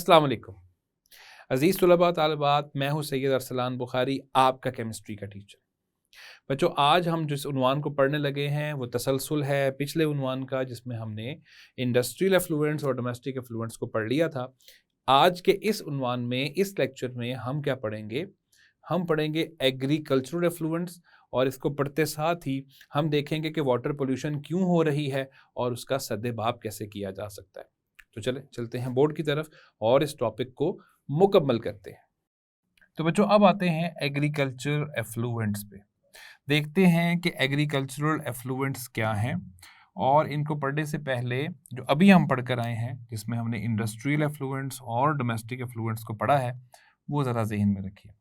अस्सलाम वालेकुम अज़ीज़ तुलबा तालिबात, मैं हूँ सैयद अरसलान बुखारी, आपका केमिस्ट्री का टीचर। बच्चों, आज हम जिस उन्वान को पढ़ने लगे हैं वो तसलसल है पिछले उन्वान का, जिसमें हमने इंडस्ट्रियल एफ्लुएंट्स और डोमेस्टिक एफ्लुएंट्स को पढ़ लिया था। आज के इस उन्वान में, इस लेक्चर में हम क्या पढ़ेंगे? हम पढ़ेंगे एग्रीकल्चरल एफ्लुएंट्स, और इसको पढ़ते साथ ही हम देखेंगे कि वाटर पोल्यूशन क्यों हो रही है और उसका सद्देबाब कैसे किया जा सकता है। तो चलते हैं बोर्ड की तरफ और इस टॉपिक को मुकम्मल करते हैं। तो बच्चों, अब आते हैं एग्रीकल्चर एफ्लुएंट्स पे। देखते हैं कि एग्रीकल्चरल एफ्लुएंट्स क्या हैं, और इनको पढ़ने से पहले जो अभी हम पढ़ कर आए हैं, जिसमें हमने इंडस्ट्रियल एफ्लुएंट्स और डोमेस्टिक एफ्लुएंट्स को पढ़ा है, वो ज़रा जहन में रखिए।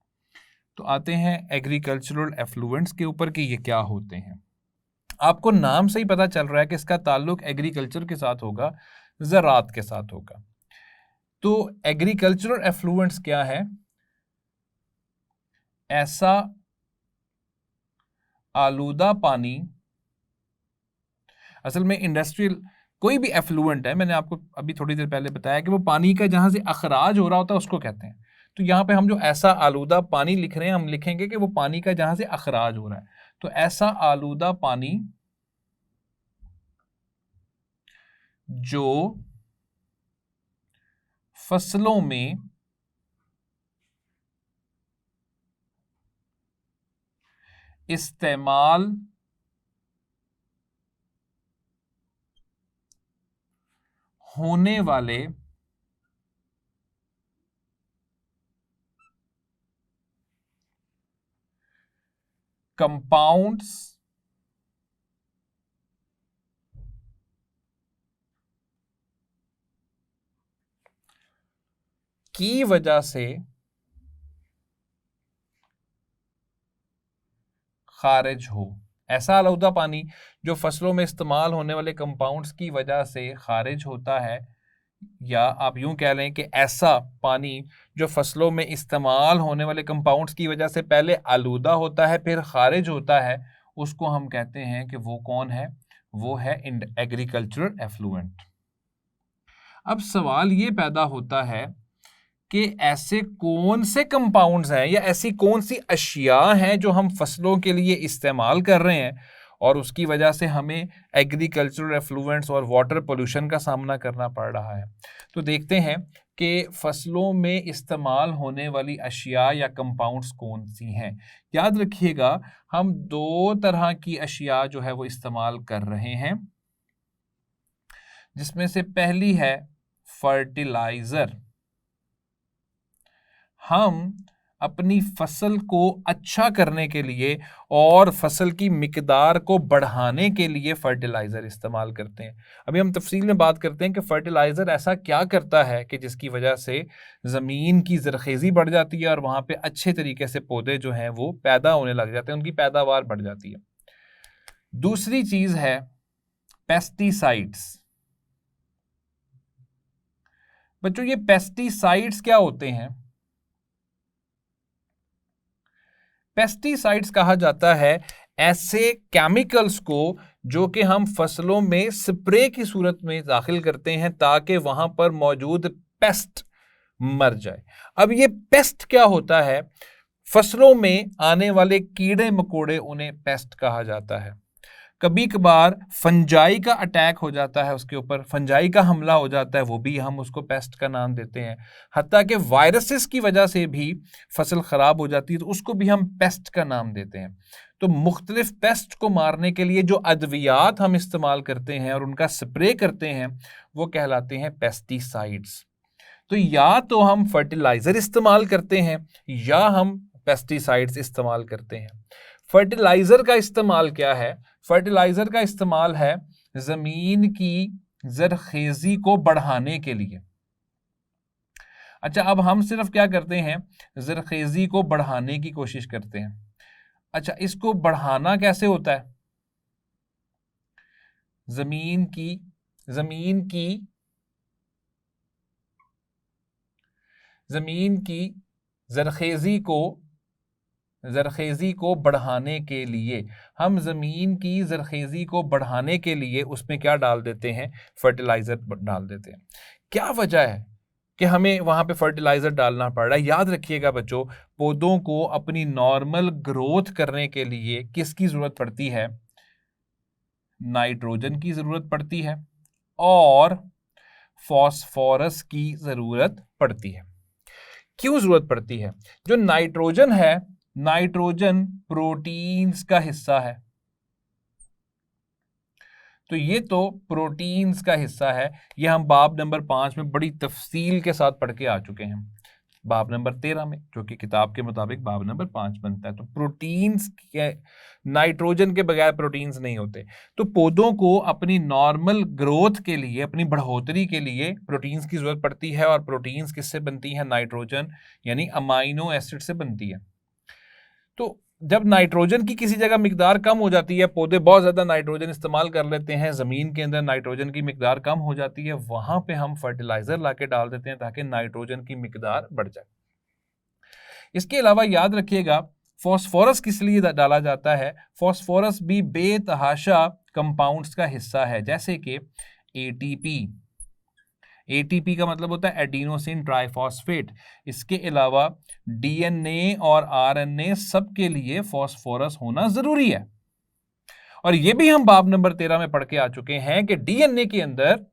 तो आते हैं एग्रीकल्चरल एफ्लुएंट्स के ऊपर कि ये क्या होते हैं। आपको नाम से ही पता चल रहा है कि इसका ताल्लुक एग्रीकल्चर के साथ होगा, ज़राअत के साथ होगा। तो एग्रीकल्चरल एफ्लुएंट्स क्या है? ऐसा आलूदा पानी, असल में इंडस्ट्रियल कोई भी एफ्लुएंट है, मैंने आपको अभी थोड़ी देर पहले बताया कि वो पानी का जहां से अखराज हो रहा होता है उसको कहते हैं। तो यहाँ पे हम जो ऐसा आलूदा पानी लिख रहे हैं, हम लिखेंगे कि वो पानी का जहां से अखराज हो रहा है। तो ऐसा आलूदा पानी जो फसलों में इस्तेमाल होने वाले कंपाउंड्स की वजह से खारिज हो। ऐसा आलूदा पानी जो फसलों में इस्तेमाल होने वाले कंपाउंड्स की वजह से खारिज होता है, या आप यूं कह लें कि ऐसा पानी जो फसलों में इस्तेमाल होने वाले कंपाउंड्स की वजह से पहले आलूदा होता है फिर खारिज होता है, उसको हम कहते हैं कि वो कौन है? वो है एग्रीकल्चरल एफ्लुएंट। अब सवाल ये पैदा होता है कि ऐसे कौन से कंपाउंड्स हैं या ऐसी कौन सी अशिया हैं जो हम फसलों के लिए इस्तेमाल कर रहे हैं और उसकी वजह से हमें एग्रीकल्चरल एफ्लुएंट्स और वाटर पोल्यूशन का सामना करना पड़ रहा है। तो देखते हैं कि फसलों में इस्तेमाल होने वाली अशिया या कंपाउंड्स कौन सी हैं। याद रखिएगा, हम दो तरह की अशिया जो है वो इस्तेमाल कर रहे हैं, जिसमें से पहली है फर्टिलाइजर। हम अपनी फसल को अच्छा करने के लिए और फसल की मिकदार को बढ़ाने के लिए फर्टिलाइजर इस्तेमाल करते हैं। अभी हम तफसील में बात करते हैं कि फर्टिलाइजर ऐसा क्या करता है कि जिसकी वजह से ज़मीन की ज़रखेज़ी बढ़ जाती है और वहाँ पे अच्छे तरीके से पौधे जो हैं वो पैदा होने लग जाते हैं, उनकी पैदावार बढ़ जाती है। दूसरी चीज़ है पेस्टिसाइड्स। बच्चों, ये पेस्टिसाइड्स क्या होते हैं? पेस्टिसाइड्स कहा जाता है ऐसे केमिकल्स को जो कि हम फसलों में स्प्रे की सूरत में दाखिल करते हैं ताकि वहां पर मौजूद पेस्ट मर जाए। अब ये पेस्ट क्या होता है? फसलों में आने वाले कीड़े मकोड़े, उन्हें पेस्ट कहा जाता है। कभी कभार फंजाई का अटैक हो जाता है, उसके ऊपर फंजाई का हमला हो जाता है, वो भी हम उसको पेस्ट का नाम देते हैं। हत्ता कि वायरसेस की वजह से भी फसल खराब हो जाती है तो उसको भी हम पेस्ट का नाम देते हैं। तो मुख्तलिफ पेस्ट को मारने के लिए जो अद्वियात हम इस्तेमाल करते हैं और उनका स्प्रे करते हैं वो कहलाते हैं पेस्टिसाइड्स। तो या तो हम फर्टिलाइजर इस्तेमाल करते हैं या हम पेस्टिसाइड्स इस्तेमाल करते हैं। फर्टिलाइजर का इस्तेमाल क्या है? फर्टिलाइजर का इस्तेमाल है जमीन की जरखेजी को बढ़ाने के लिए। अच्छा, अब हम सिर्फ क्या करते हैं? जरखेजी को बढ़ाने की कोशिश करते हैं। अच्छा, इसको बढ़ाना कैसे होता है? जमीन की जरखेजी को बढ़ाने के लिए हम ज़मीन की जरखेजी को बढ़ाने के लिए उसमें क्या डाल देते हैं? फर्टिलाइज़र डाल देते हैं। क्या वजह है कि हमें वहां पे फर्टिलाइजर डालना पड़ रहा है। याद रखिएगा बच्चों, पौधों को अपनी नॉर्मल ग्रोथ करने के लिए किसकी जरूरत पड़ती है? नाइट्रोजन की जरूरत पड़ती है और फॉस्फोरस की जरूरत पड़ती है। क्यों जरूरत पड़ती है? जो नाइट्रोजन है, नाइट्रोजन प्रोटीन्स का हिस्सा है। तो ये तो प्रोटीन्स का हिस्सा है। ये हम बाब नंबर 5 में बड़ी तफसील के साथ पढ़ के आ चुके हैं, बाब नंबर 13 में, जो कि किताब के मुताबिक बाब नंबर 5 बनता है। तो प्रोटीन्स के, नाइट्रोजन के बगैर प्रोटीन्स नहीं होते। तो पौधों को अपनी नॉर्मल ग्रोथ के लिए, अपनी बढ़ोतरी के लिए प्रोटीन्स की जरूरत पड़ती है। और प्रोटीन्स किससे बनती है? नाइट्रोजन यानी अमाइनो एसिड से बनती है। तो जब नाइट्रोजन की किसी जगह मिकदार कम हो जाती है, पौधे बहुत ज्यादा नाइट्रोजन इस्तेमाल कर लेते हैं, जमीन के अंदर नाइट्रोजन की मिकदार कम हो जाती है, वहां पे हम फर्टिलाइजर लाके डाल देते हैं ताकि नाइट्रोजन की मिकदार बढ़ जाए। इसके अलावा याद रखिएगा, फॉस्फोरस किस लिए डाला जाता है? फॉस्फोरस भी बेतहाशा कंपाउंड्स का हिस्सा है, जैसे कि एटीपी। एटीपी का मतलब होता है एडिनोसिन ट्राइफॉस्फेट। इसके अलावा डीएनए और आरएनए सबके लिए फॉस्फोरस होना जरूरी है। और यह भी हम बाब नंबर 13 में पढ़ के आ चुके हैं कि डीएनए के अंदर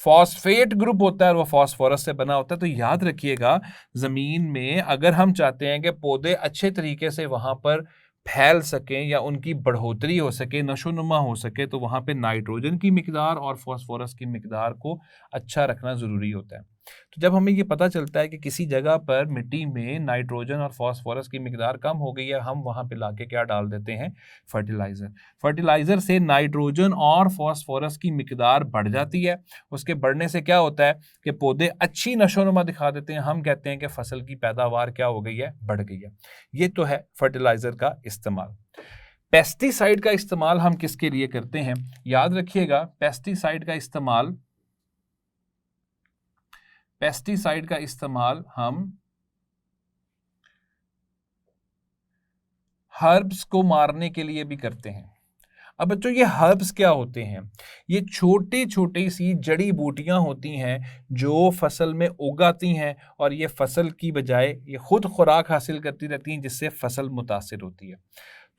फॉस्फेट ग्रुप होता है और वो फॉस्फोरस से बना होता है। तो याद रखिएगा, जमीन में अगर हम चाहते हैं कि पौधे अच्छे तरीके से वहां पर फैल सकें या उनकी बढ़ोतरी हो सके, नशोनुमा हो सके, तो वहां पे नाइट्रोजन की मिकदार और फॉस्फोरस की मिकदार को अच्छा रखना जरूरी होता है। तो जब हमें ये पता चलता है कि किसी जगह पर मिट्टी में नाइट्रोजन और फॉस्फोरस की मिकदार कम हो गई है, हम वहां पे लाके क्या डाल देते हैं? फर्टिलाइजर। फर्टिलाइजर से नाइट्रोजन और फॉस्फोरस की मिकदार बढ़ जाती है। उसके बढ़ने से क्या होता है कि पौधे अच्छी नशोनुमा दिखा देते हैं। हम कहते हैं कि फसल की पैदावार क्या हो गई है? बढ़ गई है। ये तो है फर्टिलाइजर का इस्तेमाल। पेस्टिसाइड का इस्तेमाल हम किसके लिए करते हैं? याद रखिएगा, पेस्टिसाइड का इस्तेमाल हम हर्ब्स को मारने के लिए भी करते हैं। अब बच्चों, ये हर्ब्स क्या होते हैं? ये छोटे छोटे सी जड़ी बूटियां होती हैं जो फसल में उगाती हैं और ये फसल की बजाय ये खुद खुराक हासिल करती रहती हैं, जिससे फसल मुतासिर होती है।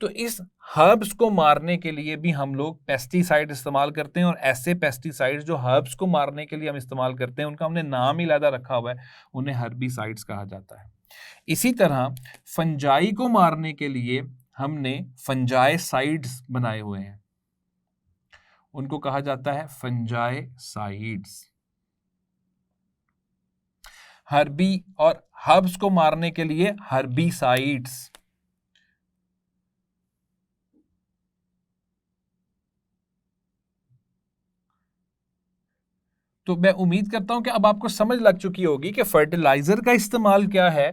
तो इस हर्ब्स को मारने के लिए भी हम लोग पेस्टिसाइड इस्तेमाल करते हैं। और ऐसे पेस्टिसाइड्स जो हर्ब्स को मारने के लिए हम इस्तेमाल करते हैं, उनका हमने नाम ही अलग रखा हुआ है, उन्हें हर्बिसाइड्स कहा जाता है। इसी तरह फंजाई को मारने के लिए हमने फंजाइसाइड्स बनाए हुए हैं, उनको कहा जाता है फंजाइसाइड्स। हर्बी और हर्ब्स को मारने के लिए हर्बिसाइड्स। तो मैं उम्मीद करता हूं कि अब आपको समझ लग चुकी होगी कि फर्टिलाइजर का इस्तेमाल क्या है,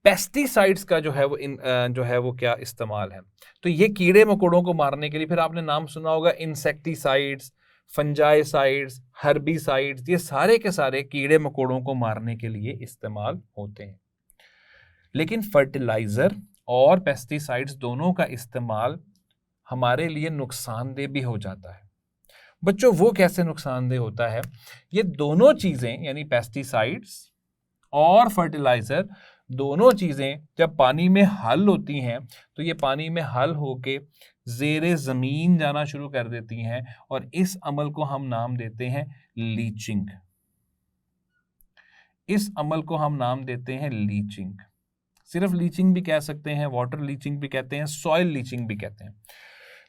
पेस्टिसाइड्स का जो है वो क्या इस्तेमाल है। तो ये कीड़े मकोड़ों को मारने के लिए, फिर आपने नाम सुना होगा इंसेक्टिसाइड्स, फंजाइसाइड्स, हर्बिसाइड्स, ये सारे के सारे कीड़े मकोड़ों को मारने के लिए इस्तेमाल होते हैं। लेकिन फर्टिलाइजर और पेस्टिसाइड्स दोनों का इस्तेमाल हमारे लिए नुकसानदेह भी हो जाता है। बच्चों, वो कैसे नुकसानदेह होता है? ये दोनों चीजें यानी पेस्टिसाइड्स और फर्टिलाइजर, दोनों चीजें जब पानी में हल होती हैं तो ये पानी में हल होके ज़ेरे ज़मीन जाना शुरू कर देती हैं और इस अमल को हम नाम देते हैं लीचिंग। इस अमल को हम नाम देते हैं लीचिंग। सिर्फ लीचिंग भी कह सकते हैं, वाटर लीचिंग भी कहते हैं, सॉइल लीचिंग भी कहते हैं।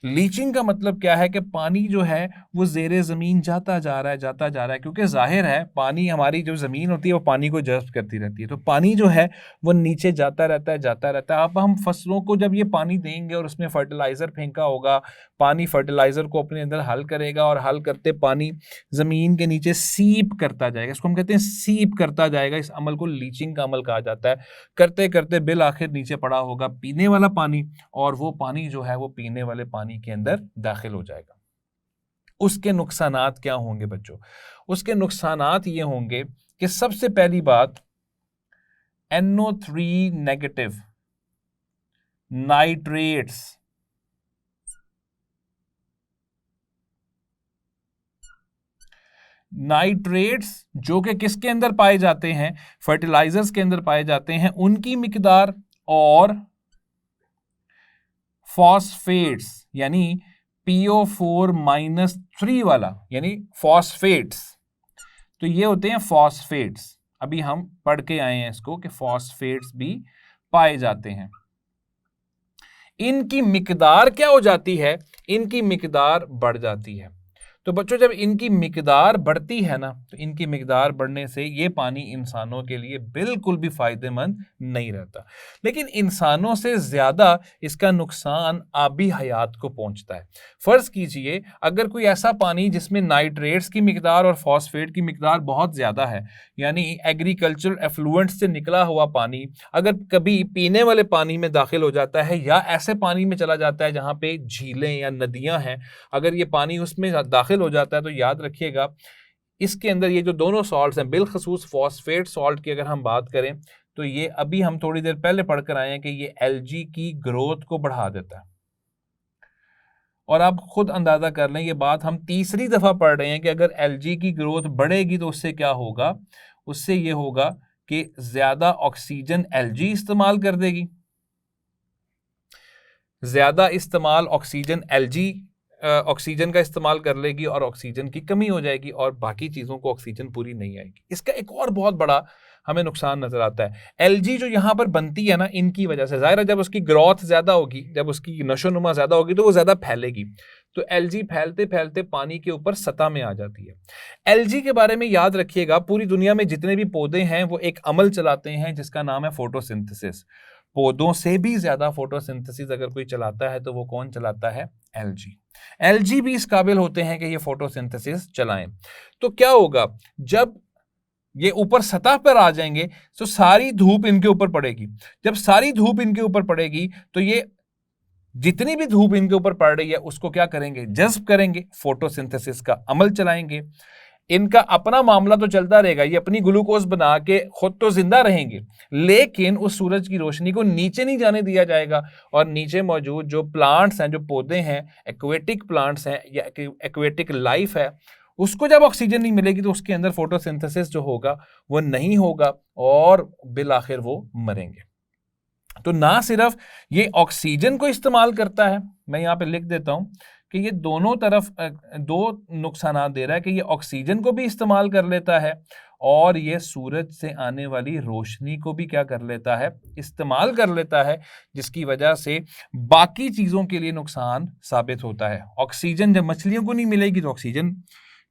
लीचिंग का मतलब क्या है कि पानी जो है वो ज़ेरे ज़मीन जाता जा रहा है, क्योंकि जाहिर है पानी, हमारी जो ज़मीन होती है वो पानी को जज़्ब करती रहती है, तो पानी जो है वो नीचे जाता रहता है। अब हम फसलों को जब ये पानी देंगे और उसमें फर्टिलाइज़र फेंका होगा, पानी फर्टिलाइज़र को अपने अंदर हल करेगा और हल करते पानी ज़मीन के नीचे सीप करता जाएगा, इसको हम कहते हैं सीप करता जाएगा। इस अमल को लीचिंग का अमल कहा जाता है। करते करते बिल आखिर नीचे पड़ा होगा पीने वाला पानी, और वो पानी जो है वो पीने वाले पानी के अंदर दाखिल हो जाएगा। उसके नुकसानात क्या होंगे बच्चों? उसके नुकसानात ये होंगे कि सबसे पहली बात, NO3 नेगेटिव नाइट्रेट्स नाइट्रेट्स जो कि किसके अंदर पाए जाते हैं, फर्टिलाइजर्स के अंदर पाए जाते हैं, उनकी मिकदार, और फॉस्फेट्स यानी PO4-3 वाला यानी फॉस्फेट्स, तो ये होते हैं फॉस्फेट्स। अभी हम पढ़ के आए हैं इसको कि फॉस्फेट्स भी पाए जाते हैं। इनकी मिकदार क्या हो जाती है, इनकी मिकदार बढ़ जाती है। तो बच्चों जब इनकी मिकदार बढ़ती है ना, तो इनकी मिकदार बढ़ने से ये पानी इंसानों के लिए बिल्कुल भी फायदेमंद नहीं रहता, लेकिन इंसानों से ज्यादा इसका नुकसान आबी हयात को पहुंचता है। फर्ज कीजिए अगर कोई ऐसा पानी जिसमें नाइट्रेट्स की मिकदार और फॉस्फेट की मिकदार बहुत ज्यादा है, यानी एग्रीकल्चरल एफ्लुएंट से निकला हुआ पानी अगर कभी पीने वाले पानी में दाखिल हो जाता है या ऐसे पानी में चला जाता है जहां पे झीलें या नदियां हैं, अगर ये पानी उसमें दाखिल हो जाता है, तो याद रखिएगा इसके अंदर ये जो दोनों सॉल्ट्स हैं, बिलखसूस फॉस्फेट सॉल्ट की अगर हम बात करें, तो ये अभी हम थोड़ी देर पहले पढ़कर आए हैं कि ये एलजी की ग्रोथ को बढ़ा देता है। और आप खुद अंदाजा कर लें, ये बात हम तीसरी दफा पढ़ रहे हैं कि अगर एलजी की ग्रोथ बढ़ेगी तो उससे क्या होगा, उससे ये होगा कि ज्यादा ऑक्सीजन एलजी इस्तेमाल कर देगी, ज्यादा इस्तेमाल ऑक्सीजन एलजी ऑक्सीजन का इस्तेमाल कर लेगी और ऑक्सीजन की कमी हो जाएगी और बाकी चीज़ों को ऑक्सीजन पूरी नहीं आएगी। इसका एक और बहुत बड़ा हमें नुकसान नजर आता है, एलजी जो यहाँ पर बनती है ना, इनकी वजह से जाहिर है जब उसकी ग्रोथ ज़्यादा होगी, जब उसकी नशोनुमा ज़्यादा होगी तो वो ज़्यादा फैलेगी, तो एलजी फैलते फैलते पानी के ऊपर सतह में आ जाती है। एलजी के बारे में याद रखिएगा, पूरी दुनिया में जितने भी पौधे हैं वो एक अमल चलाते हैं जिसका नाम है फोटोसिंथेसिस। पौधों से भी ज्यादा फोटोसिंथेसिस अगर कोई चलाता है तो वो कौन चलाता है, एलजी। एलजी भी इस काबिल होते हैं कि ये फोटोसिंथेसिस चलाएं। तो क्या होगा, जब ये ऊपर सतह पर आ जाएंगे तो सारी धूप इनके ऊपर पड़ेगी। जब सारी धूप इनके ऊपर पड़ेगी तो ये जितनी भी धूप इनके ऊपर पड़ रही है उसको क्या करेंगे, जज्ब करेंगे, फोटोसिंथेसिस का अमल चलाएंगे। इनका अपना मामला तो चलता रहेगा, ये अपनी ग्लूकोज बना के खुद तो जिंदा रहेंगे, लेकिन उस सूरज की रोशनी को नीचे नहीं जाने दिया जाएगा और नीचे मौजूद जो प्लांट्स हैं, जो पौधे हैं, एक्वेटिक प्लांट्स हैं या एक्वेटिक लाइफ है, उसको जब ऑक्सीजन नहीं मिलेगी तो उसके अंदर फोटोसिंथेसिस जो होगा वो नहीं होगा और बिल आखिर वो मरेंगे। तो ना सिर्फ ये ऑक्सीजन को इस्तेमाल करता है, मैं यहाँ पे लिख देता हूं कि ये दोनों तरफ दो नुकसान दे रहा है कि ये ऑक्सीजन को भी इस्तेमाल कर लेता है और ये सूरज से आने वाली रोशनी को भी क्या कर लेता है, इस्तेमाल कर लेता है, जिसकी वजह से बाकी चीजों के लिए नुकसान साबित होता है। ऑक्सीजन जब मछलियों को नहीं मिलेगी तो ऑक्सीजन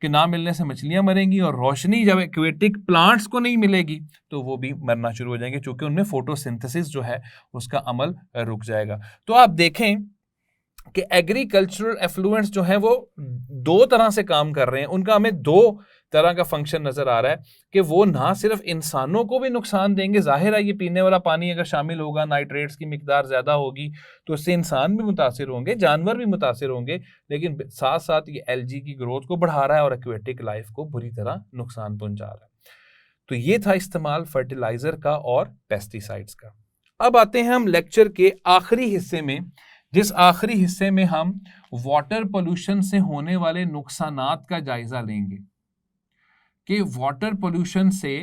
के ना मिलने से मछलियां मरेंगी, और रोशनी जब एक्वेटिक प्लांट्स को नहीं मिलेगी तो वो भी मरना शुरू हो जाएंगे, क्योंकि उनमें फोटोसिंथेसिस जो है उसका अमल रुक जाएगा। तो आप देखें कि एग्रीकल्चरल एफ्लुएंट्स जो हैं वो दो तरह से काम कर रहे हैं, उनका हमें दो तरह का फंक्शन नजर आ रहा है कि वो ना सिर्फ इंसानों को भी नुकसान देंगे, जाहिर है ये पीने वाला पानी अगर शामिल होगा, नाइट्रेट्स की मिकदार ज्यादा होगी तो इससे इंसान भी मुतासिर होंगे, जानवर भी मुतासिर होंगे, लेकिन साथ साथ ये एलजी की ग्रोथ को बढ़ा रहा है और एक्वेटिक लाइफ को बुरी तरह नुकसान पहुंचा रहा है। तो ये था इस्तेमाल फर्टिलाइजर का और पेस्टिसाइड्स का। अब आते हैं हम लेक्चर के आखिरी हिस्से में, जिस आखिरी हिस्से में हम वाटर पोल्यूशन से होने वाले नुकसानात का जायजा लेंगे कि वाटर पोल्यूशन से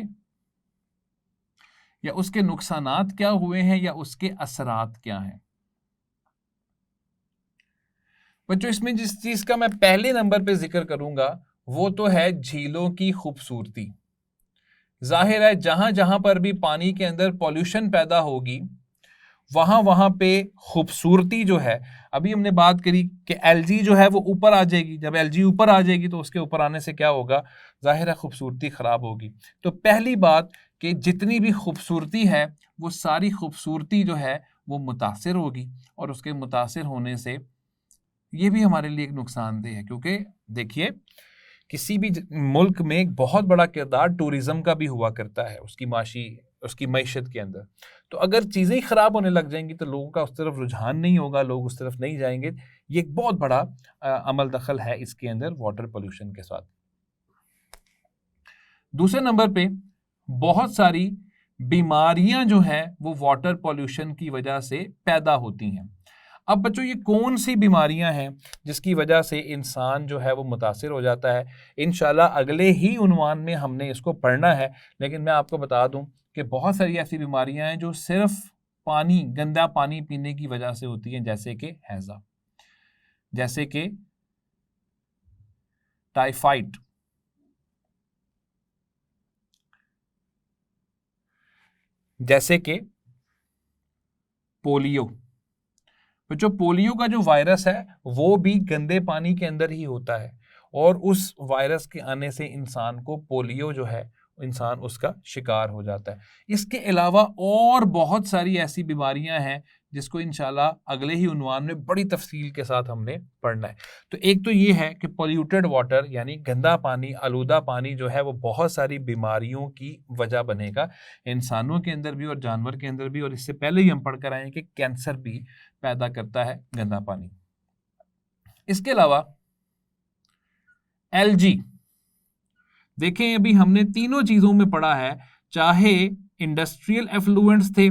या उसके नुकसानात क्या हुए हैं या उसके असरात क्या हैं। बच्चों इसमें जिस चीज का मैं पहले नंबर पे जिक्र करूंगा वो तो है झीलों की खूबसूरती। जाहिर है जहां जहां पर भी पानी के अंदर पॉल्यूशन पैदा होगी वहां वहां पे खूबसूरती जो है, अभी हमने बात करी कि एलजी जो है वो ऊपर आ जाएगी, जब एलजी ऊपर आ जाएगी तो उसके ऊपर आने से क्या होगा, जाहिर है खूबसूरती खराब होगी। तो पहली बात कि जितनी भी खूबसूरती है वो सारी खूबसूरती जो है वो मुतासिर होगी, और उसके मुतासिर होने से ये भी हमारे लिए एक नुकसानदेह है, क्योंकि देखिए किसी भी मुल्क में एक बहुत बड़ा किरदार टूरिज्म का भी हुआ करता है उसकी मईशत के अंदर। तो अगर चीज़ें ही ख़राब होने लग जाएंगी तो लोगों का उस तरफ रुझान नहीं होगा, लोग उस तरफ नहीं जाएंगे। ये एक बहुत बड़ा अमल दखल है इसके अंदर वाटर पोल्यूशन के साथ। दूसरे नंबर पे बहुत सारी बीमारियां जो हैं वो वाटर पोल्यूशन की वजह से पैदा होती हैं। अब बच्चों ये कौन सी बीमारियां हैं जिसकी वजह से इंसान जो है वो मुतासिर हो जाता है, इंशाल्लाह अगले ही उन्वान में हमने इसको पढ़ना है। लेकिन मैं आपको बता दूं कि बहुत सारी ऐसी बीमारियां हैं जो सिर्फ पानी, गंदा पानी पीने की वजह से होती हैं, जैसे कि हैजा, जैसे कि टाइफाइड, जैसे कि पोलियो। तो जो पोलियो का जो वायरस है वो भी गंदे पानी के अंदर ही होता है, और उस वायरस के आने से इंसान को पोलियो जो है, इंसान उसका शिकार हो जाता है। इसके अलावा और बहुत सारी ऐसी बीमारियां हैं जिसको इंशाल्लाह अगले ही उन्वान में बड़ी तफसील के साथ हमने पढ़ना है। तो एक तो ये है कि पॉल्यूटेड वाटर यानी गंदा पानी, आलूदा पानी जो है वो बहुत सारी बीमारियों की वजह बनेगा, इंसानों के अंदर भी और जानवर के अंदर भी। और इससे पहले ही हम पढ़ कर आए हैं कि कैंसर भी पैदा करता है गंदा पानी। इसके अलावा एलजी, देखें अभी हमने तीनों चीजों में पढ़ा है, चाहे इंडस्ट्रियल एफ्लुएंट्स थे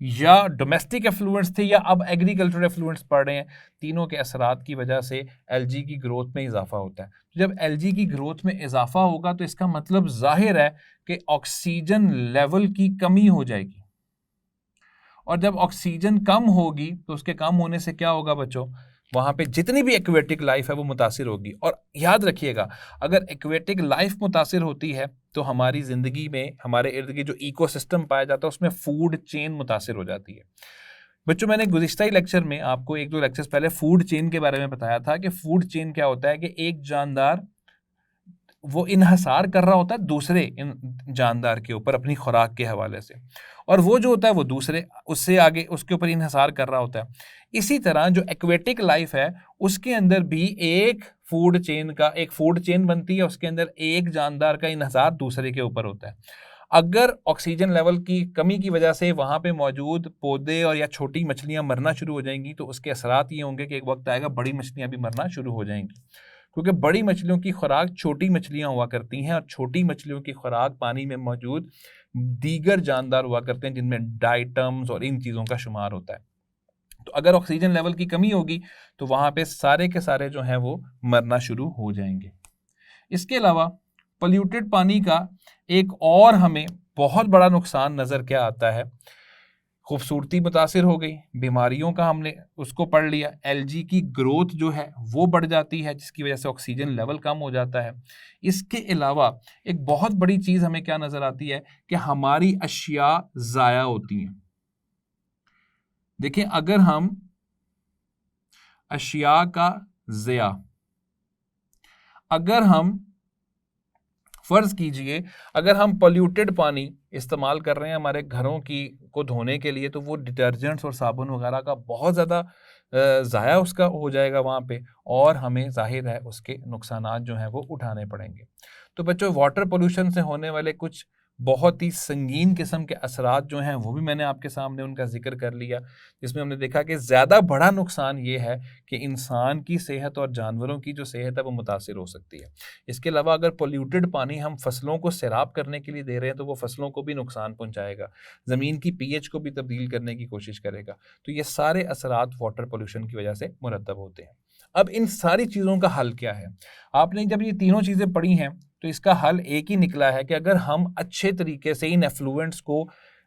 या डोमेस्टिक एफ्लुएंट्स थे या अब एग्रीकल्चर एफ्लुएंट्स पढ़ रहे हैं, तीनों के असरात की वजह से एलजी की ग्रोथ में इजाफा होता है। तो जब एलजी की ग्रोथ में इजाफा होगा तो इसका मतलब जाहिर है कि ऑक्सीजन लेवल की कमी हो जाएगी, और जब ऑक्सीजन कम होगी तो उसके कम होने से क्या होगा बच्चों, वहां पे जितनी भी एक्वेटिक लाइफ है वो मुतासिर होगी। और याद रखिएगा, अगर एक्वेटिक लाइफ मुतासिर होती है तो हमारी जिंदगी में, हमारे इर्द गिर्द जो इकोसिस्टम पाया जाता है उसमें फूड चेन मुतासिर हो जाती है। बच्चों मैंने गुज़िश्ता ही लेक्चर में आपको एक दो लेक्चर्स पहले फूड चेन के बारे में बताया था कि फूड चेन क्या होता है, कि एक जानदार वो इन्हसार कर रहा होता है दूसरे जानदार के ऊपर अपनी खुराक के हवाले से, और वो जो होता है वो दूसरे उससे आगे उसके ऊपर इन्हसार कर रहा होता है। इसी तरह जो एक्वेटिक लाइफ है उसके अंदर भी एक फूड चेन बनती है, उसके अंदर एक जानदार का इन्हसार दूसरे के ऊपर होता है। अगर ऑक्सीजन लेवल की कमी की वजह से वहां पे मौजूद पौधे और या छोटी मछलियां मरना शुरू हो जाएंगी तो उसके असरात ये होंगे कि एक वक्त आएगा बड़ी मछलियां भी मरना शुरू हो जाएंगी, क्योंकि बड़ी मछलियों की खुराक छोटी मछलियां हुआ करती हैं और छोटी मछलियों की खुराक पानी में मौजूद दीगर जानदार हुआ करते हैं जिनमें डाइटम्स और इन चीज़ों का शुमार होता है। तो अगर ऑक्सीजन लेवल की कमी होगी तो वहां पे सारे के सारे जो हैं वो मरना शुरू हो जाएंगे। इसके अलावा पोल्यूटेड पानी का एक और हमें बहुत बड़ा नुकसान नज़र क्या आता है, खूबसूरती मुतासिर हो गई, बीमारियों का हमने उसको पढ़ लिया, एलजी की ग्रोथ जो है वो बढ़ जाती है जिसकी वजह से ऑक्सीजन लेवल कम हो जाता है। इसके अलावा एक बहुत बड़ी चीज़ हमें क्या नज़र आती है कि हमारी अशिया ज़ाया होती हैं। देखिए अगर हम अशिया का ज़िया, अगर हम फर्ज कीजिए अगर हम पोल्यूटेड पानी इस्तेमाल कर रहे हैं हमारे घरों की को धोने के लिए, तो वो डिटर्जेंट्स और साबुन वगैरह का बहुत ज़्यादा ज़ाया उसका हो जाएगा वहाँ पे, और हमें जाहिर है उसके नुकसानात जो हैं वो उठाने पड़ेंगे। तो बच्चों वाटर पोल्यूशन से होने वाले कुछ बहुत ही संगीन किस्म के असरात जो हैं वो भी मैंने आपके सामने उनका जिक्र कर लिया, जिसमें हमने देखा कि ज़्यादा बड़ा नुकसान ये है कि इंसान की सेहत और जानवरों की जो सेहत है वो मुतासिर हो सकती है। इसके अलावा अगर पोल्यूटेड पानी हम फसलों को सैराब करने के लिए दे रहे हैं तो वो फसलों को भी नुकसान पहुँचाएगा, ज़मीन की पीएच को भी तब्दील करने की कोशिश करेगा। तो ये सारे असरात वाटर पोल्यूशन की वजह से मुरतब होते हैं। अब इन सारी चीज़ों का हल क्या है? आपने जब ये तीनों चीज़ें पढ़ी हैं तो इसका हल एक ही निकला है कि अगर हम अच्छे तरीके से इन एफ्लुएंट्स को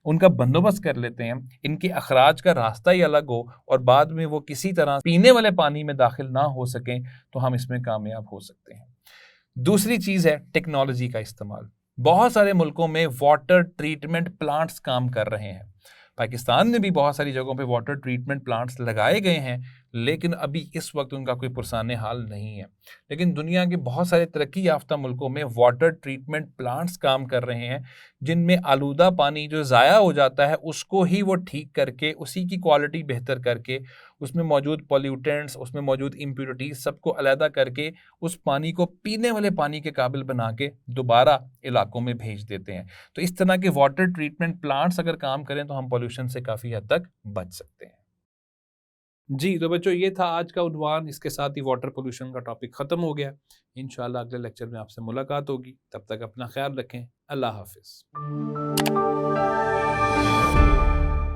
उनका बंदोबस्त कर लेते हैं, इनके अखराज का रास्ता ही अलग हो और बाद में वो किसी तरह पीने वाले पानी में दाखिल ना हो सकें, तो हम इसमें कामयाब हो सकते हैं। दूसरी चीज़ है टेक्नोलॉजी का इस्तेमाल। बहुत सारे मुल्कों में वाटर ट्रीटमेंट प्लांट्स काम कर रहे हैं। पाकिस्तान में भी बहुत सारी जगहों पे वाटर ट्रीटमेंट प्लांट्स लगाए गए हैं, लेकिन अभी इस वक्त उनका कोई पुरसाने हाल नहीं है। लेकिन दुनिया के बहुत सारे तरक्की याफ्ता मुल्कों में वाटर ट्रीटमेंट प्लांट्स काम कर रहे हैं, जिनमें आलूदा पानी जो ज़ाया हो जाता है उसको ही वो ठीक करके उसी की क्वालिटी बेहतर करके उसमें मौजूद पॉल्यूटेंट्स, उसमें मौजूद इम्प्योरिटीज़ सबको अलहदा करके उस पानी को पीने वाले पानी के काबिल बना के दोबारा इलाकों में भेज देते हैं। तो इस तरह के वाटर ट्रीटमेंट प्लांट्स अगर काम करें तो हम पॉल्यूशन से काफ़ी हद तक बच सकते हैं। जी, तो बच्चों ये था आज का उन्वान, इसके साथ ही वाटर पोल्यूशन का टॉपिक ख़त्म हो गया। इंशाअल्लाह अगले लेक्चर में आपसे मुलाकात होगी, तब तक अपना ख्याल रखें। अल्लाह हाफ़िज़।